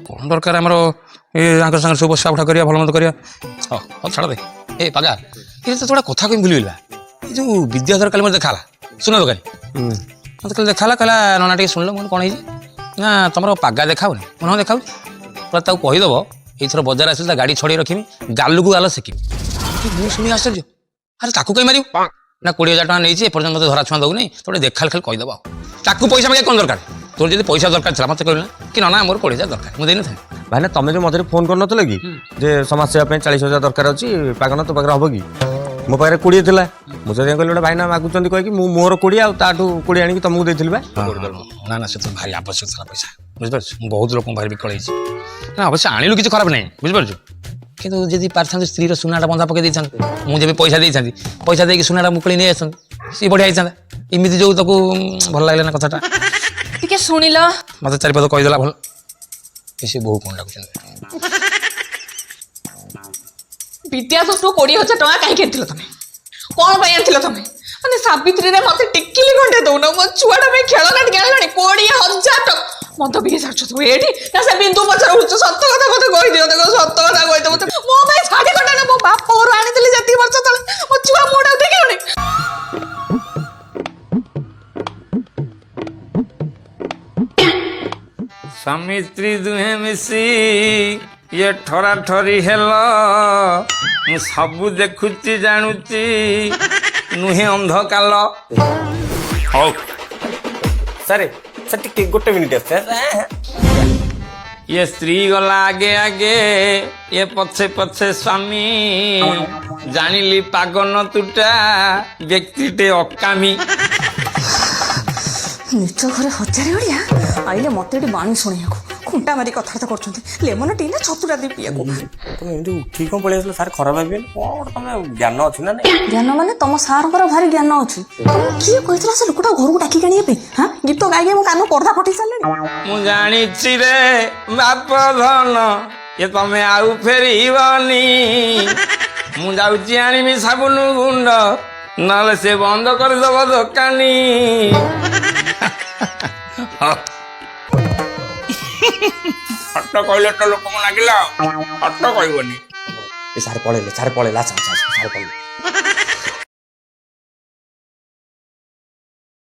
कौन दरकार आमर ये सागर सब बसा उठा करिया भल मत करिया हाँ छाड़ दे ए पागा ये तो थोड़ा कथा कहीं भूलगला ये जो विद्याधर काली मत देखा सुन दোकानी मत कल देखा कहला नना टे शुणल मैं कौन ना तुम पागा देखाऊनी मन देखा कहीदेव ये बजार आस गाड़ी छड़ी रखी गालू को गाल शिखी शुणी आश्चर्य अरे ताकू कहीं मारू ना 20,000 टका नहीं एपर्तन मत धरा छुआ दऊ नहीं तो देखा खाली कहीदेव ताकू पैसा मागे कौन दरकार तोर जब पैसा दरकार था मत कहना कि ना मोर 20,000 दरकार मुझे देनी था भाई ना तुम जो मझे फोन कर नथिले कि जे समाज सेवा 40,000 दरकार अच्छी पागन तो पाखे हम कि मो पाखे 20 था मुझे कहली गोटे भाई ना मागुंट कहीकि मोर 20 आठू 20 आनी तुमको देती ना ना से तो भारी आवश्यक था पैसा बुझिपार बहुत लोक भारी विकल ना अवश्य आणिलु किसी खराब नहीं बुझिपार किंतु जदि पार्थ स्त्री सुनाटा बंधा पकई मुझे पैसा देती पैसा देकी सुनाटा मुकली नहीं आस सी बढ़िया होता इमिति जो ताको भल लगे ना कथाटा टिके सुनिल मत चारिपद कहीदेला भल से बहु कौन डाकुଛନ୍ତି विद्या तो 20,000 टका कहीं केनथिलो तमे कौन भाई आनथिलो तमे माने सावित्री रे मते टिक्किली घंटे दउनो मो छुआटा में खेलना टिके आनलानी 20,000 टका मत भी साचो तू एठी ना से बिंदु पछर उच्च सत्य कथा मते कहि दियो देखो सत्य कथा कहि दो मो भाई साडी कटा ना मो बाप और आनी देली जति वर्ष तले मो छुआ मोडा देखिलोनी स्वामी स्त्री दुहे मिसी ये ठरा ठरी हेल मु सबू देखुची जानुची नुहे अंध काल हौ सर सर टिके गोटे मिनिट सर ये स्त्री गला आगे आगे ये पछे पछे स्वामी जानिली पागन तुटा व्यक्तिटे अकामी निज घरे हजारे ओडिया आइले मते बाणी शुणिया खुंटा मारी कथबार्ता कर लेमन टी ना छतुरा दी पिया तुम ठीक कौन पड़े सार खराब भाई कौन तुम ज्ञान अच्छी ना ज्ञान माने तुम सार भारी ज्ञान अच्छी तुम किए कहला से लोकटा घर को डाकी आनी हाँ गीत गाई मो कान पर्दा फटी सारे मु जानी रे बाप धन ये तमे आउ फेरीबनी मु जाउची आनिमी साबुन गुंड नाले से बंद कर दब दोकानी हट कहले तो लोक को लागिला हट कहबनी सार पड़े सार पड़े सार पड़े